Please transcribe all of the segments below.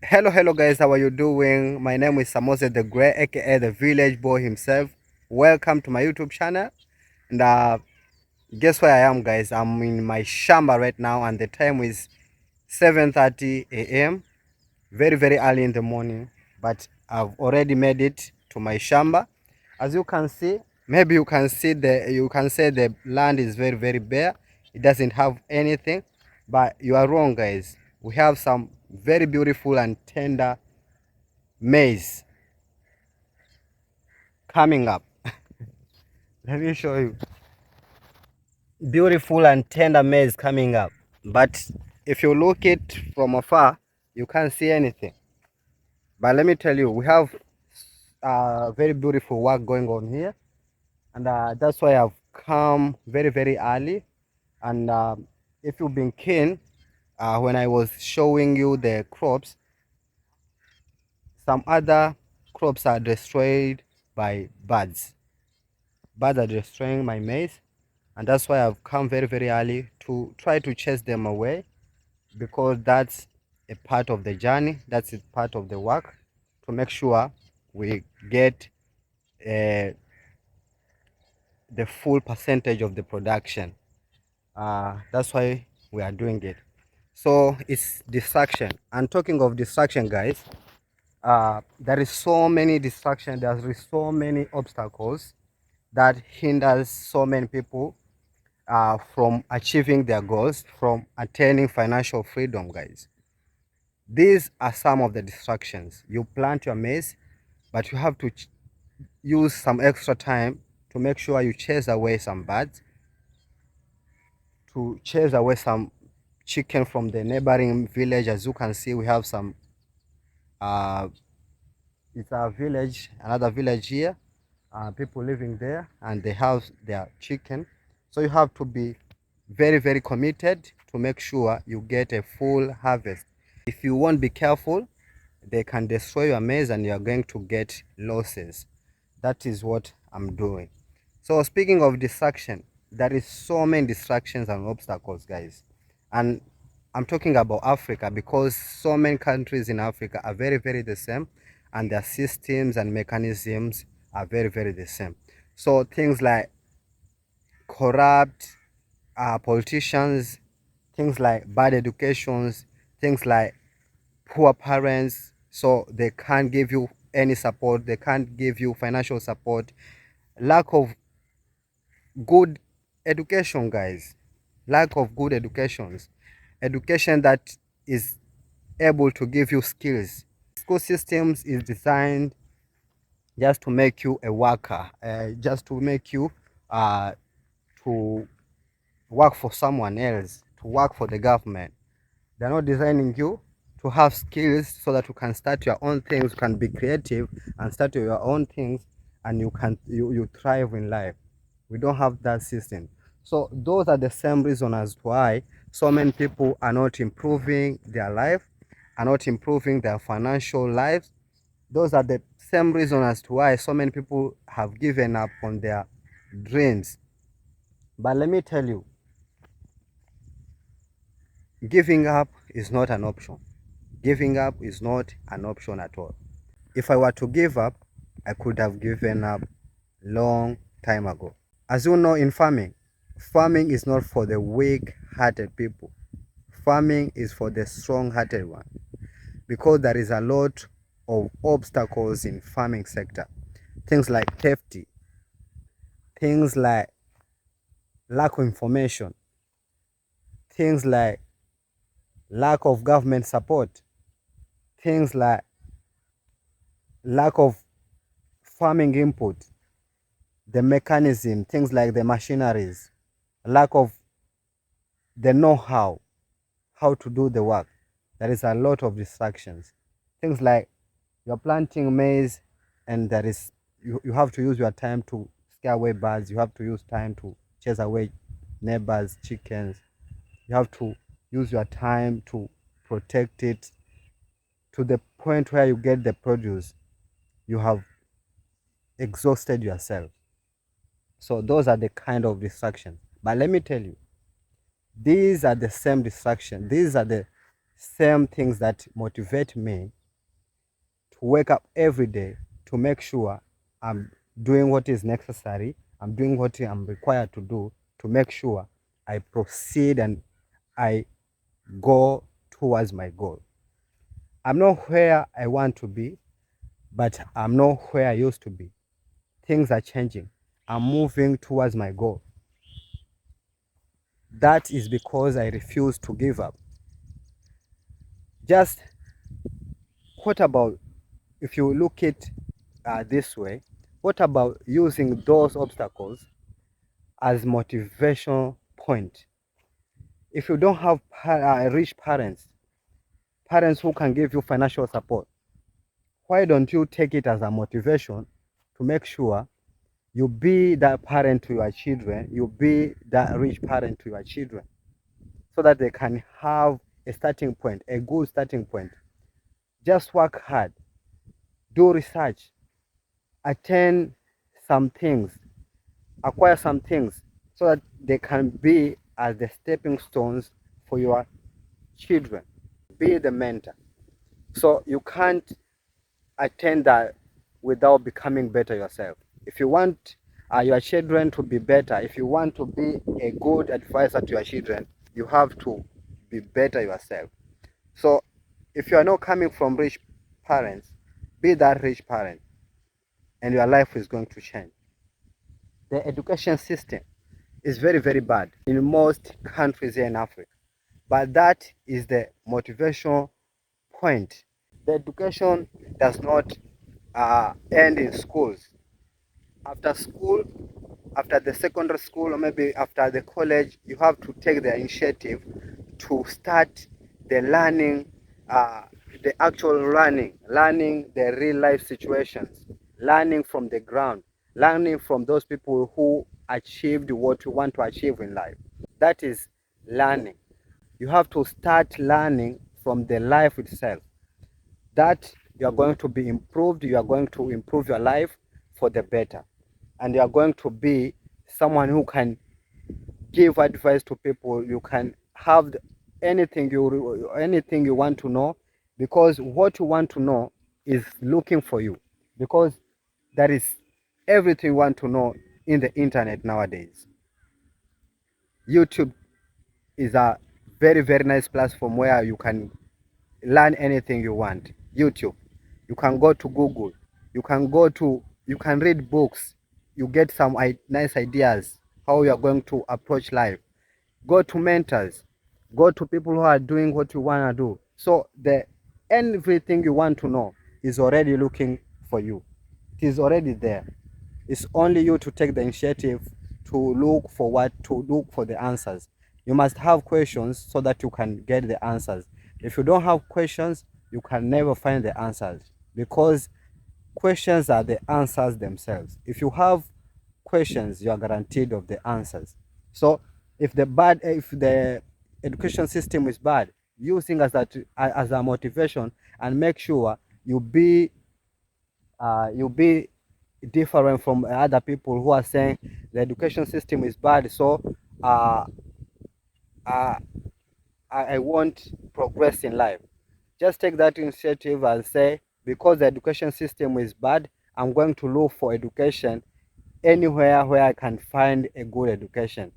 Hello guys, how are you doing? My name is Samose the Grey, aka the village boy himself. Welcome to my YouTube channel. And guess where I am, guys? I'm in my shamba right now, and the time is 7:30 a.m. Very early in the morning, but I've already made it to my shamba. As you can see, maybe you can say the land is very bare. It doesn't have anything, but you are wrong, guys. We have some very beautiful and tender maize coming up. Let me show you. Beautiful and tender maize coming up. But if you look it from afar, you can't see anything. But let me tell you, we have very beautiful work going on here. And that's why I've come very early. And if you've been keen, when I was showing you the crops, some other crops are destroyed by birds. Birds are destroying my maize, and that's why I've come very early to try to chase them away, because that's a part of the journey, that's a part of the work, to make sure we get uh, the full percentage of the production. That's why we are doing it. So it's distraction. And talking of distraction, guys, there is so many distractions, there is so many obstacles that hinders so many people from achieving their goals, from attaining financial freedom, guys. These are some of the distractions. You plant your maize, but you have to use some extra time to make sure you chase away some birds, to chase away some chicken from the neighboring village. As you can see, we have some, uh, it's a village, another village here, people living there, and they have their chicken. So you have to be very committed to make sure you get a full harvest. If you won't be careful, they can destroy your maize and you are going to get losses. That is what I'm doing. So speaking of distraction, there is so many distractions and obstacles, guys. And I'm talking about Africa, because so many countries in Africa are very the same, and their systems and mechanisms are very the same. So things like corrupt politicians, things like bad educations, things like poor parents, so they can't give you any support, they can't give you financial support, lack of good education, guys, lack of good education that is able to give you skills. School systems is designed just to make you a worker, just to make you to work for someone else, to work for the government. They're not designing you to have skills so that you can start your own things, you can be creative and start your own things, and you thrive in life. We don't have that system. So those are the same reason as to why so many people are not improving their life, are not improving their financial lives. Those are the same reason as to why so many people have given up on their dreams. But let me tell you, giving up is not an option. Giving up is not an option at all. If I were to give up, I could have given up long time ago. As you know, in farming, farming is not for the weak-hearted people. Farming is for the strong-hearted one, because there is a lot of obstacles in farming sector. Things like theft, things like lack of information, things like lack of government support, things like lack of farming input, the mechanism, things like the machineries, lack of the know-how, how to do the work. There is a lot of distractions. Things like you're planting maize, and there is you have to use your time to scare away birds. You have to use time to chase away neighbors, chickens. You have to use your time to protect it to the point where you get the produce. You have exhausted yourself. So those are the kind of distractions. But let me tell you, these are the same distractions. These are the same things that motivate me to wake up every day to make sure I'm doing what is necessary, I'm doing what I'm required to do to make sure I proceed and I go towards my goal. I'm not where I want to be, but I'm not where I used to be. Things are changing. I'm moving towards my goal. That is because I refuse to give up. Just what about if you look it this way, what about using those obstacles as motivation point? If you don't have rich parents who can give you financial support, why don't you take it as a motivation to make sure you be that parent to your children, you be that rich parent to your children, so that they can have a starting point, a good starting point. Just work hard, do research, attend some things, acquire some things, so that they can be as the stepping stones for your children. Be the mentor. So you can't attain that without becoming better yourself. If you want your children to be better, if you want to be a good advisor to your children, you have to be better yourself. So if you are not coming from rich parents, be that rich parent and your life is going to change. The education system is very, very bad in most countries here in Africa. But that is the motivation point. The education does not end in schools. After school, after the secondary school, or maybe after the college, you have to take the initiative to start the learning, the actual learning the real life situations, learning from the ground, learning from those people who achieved what you want to achieve in life. That is learning. You have to start learning from the life itself. That you are going to be improved, you are going to improve your life for the better. And you are going to be someone who can give advice to people. You can have anything you want to know, because what you want to know is looking for you, because that is everything you want to know in the internet nowadays. YouTube is a very, very nice platform where you can learn anything you want. YouTube, you can go to Google, you can read books, you get some nice ideas how you are going to approach life. Go to mentors, go to people who are doing what you want to do. So the everything you want to know is already looking for you. It is already there. It's only you to take the initiative to look for the answers. You must have questions so that you can get the answers. If you don't have questions, you can never find the answers, because questions are the answers themselves. If you have questions, you are guaranteed of the answers. So if the education system is bad, using as a motivation, and make sure you be different from other people who are saying the education system is bad. So uh, uh, I won't progress in life. Just take that initiative and say, because the education system is bad, I'm going to look for education anywhere where I can find a good education.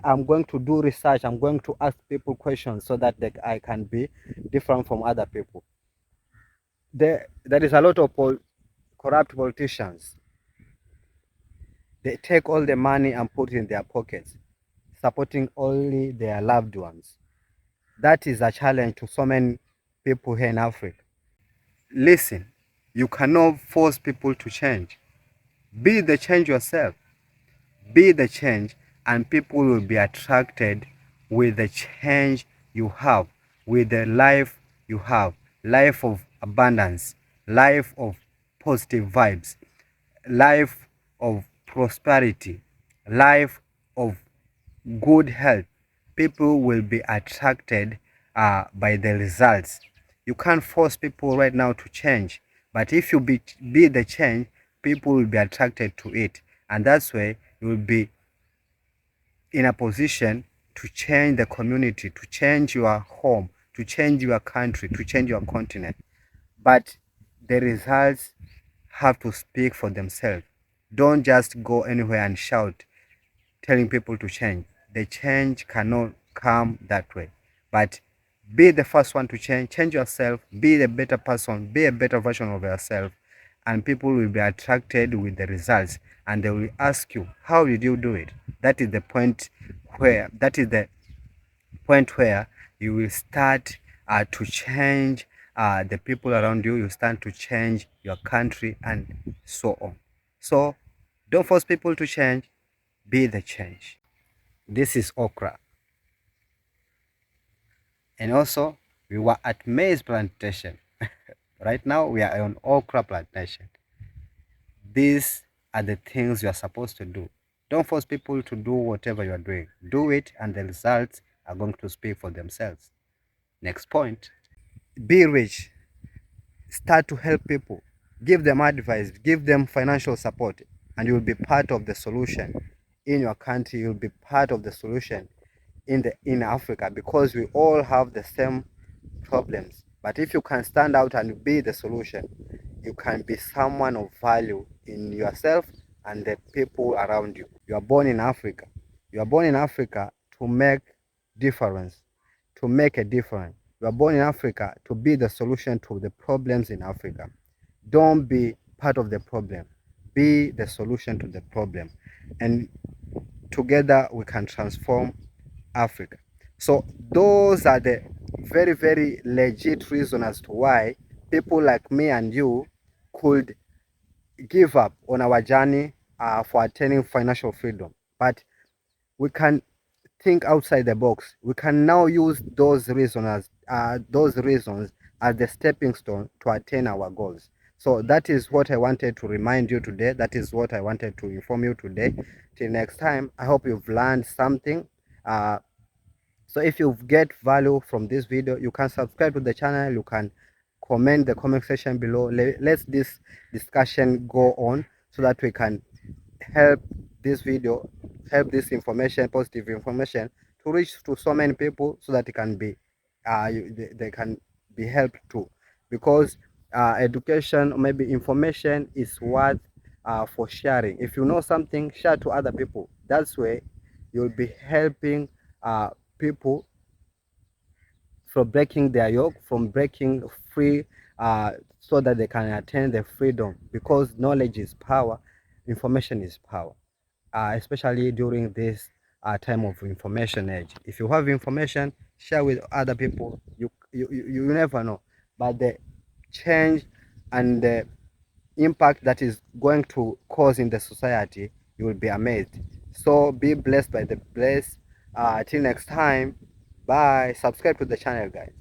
I'm going to do research. I'm going to ask people questions so that I can be different from other people. There is a lot of corrupt politicians. They take all the money and put it in their pockets, supporting only their loved ones. That is a challenge to so many people here in Africa. Listen, you cannot force people to change. Be the change yourself. Be the change, and people will be attracted with the change you have, with the life you have, life of abundance, life of positive vibes, life of prosperity, life of good health. People will be attracted by the results. You can't force people right now to change, but if you be the change, people will be attracted to it, and that's why you will be in a position to change the community, to change your home, to change your country, to change your continent, but the results have to speak for themselves. Don't just go anywhere and shout telling people to change. The change cannot come that way. But be the first one to change yourself, be the better person, be a better version of yourself, and people will be attracted with the results, and they will ask you, how did you do it? That is the point where you will start to change the people around you. You start to change your country and so on. So don't force people to change, be the change. This is okra. And also, we were at maize plantation. Right now, we are on okra plantation. These are the things you are supposed to do. Don't force people to do whatever you are doing. Do it, and the results are going to speak for themselves. Next point, be rich. Start to help people. Give them advice, give them financial support, and you'll be part of the solution in your country. You'll be part of the solution in Africa, because we all have the same problems. But if you can stand out and be the solution, you can be someone of value in yourself and the people around you. You are born in Africa. You are born in Africa to make difference, to make a difference. You are born in Africa to be the solution to the problems in Africa. Don't be part of the problem. Be the solution to the problem. And together we can transform Africa. So those are the very, very legit reasons as to why people like me and you could give up on our journey for attaining financial freedom. But we can think outside the box. We can now use those reasons as the stepping stone to attain our goals. So that is what I wanted to remind you today. That is what I wanted to inform you today. Till next time, I hope you've learned something. So if you get value from this video, you can subscribe to the channel. You can comment the comment section below. Let's this discussion go on, so that we can help this video, help this information, positive information, to reach to so many people, so that it can be they can be helped too. Because education, or maybe information, is worth for sharing. If you know something, share to other people. That's way you'll be helping people from breaking their yoke, from breaking free, so that they can attain the freedom. Because knowledge is power, information is power, especially during this time of information age. If you have information, share with other people. You never know, but the change and the impact that is going to cause in the society, you will be amazed. So be blessed by the blessed. Till next time, bye. Subscribe to the channel, guys.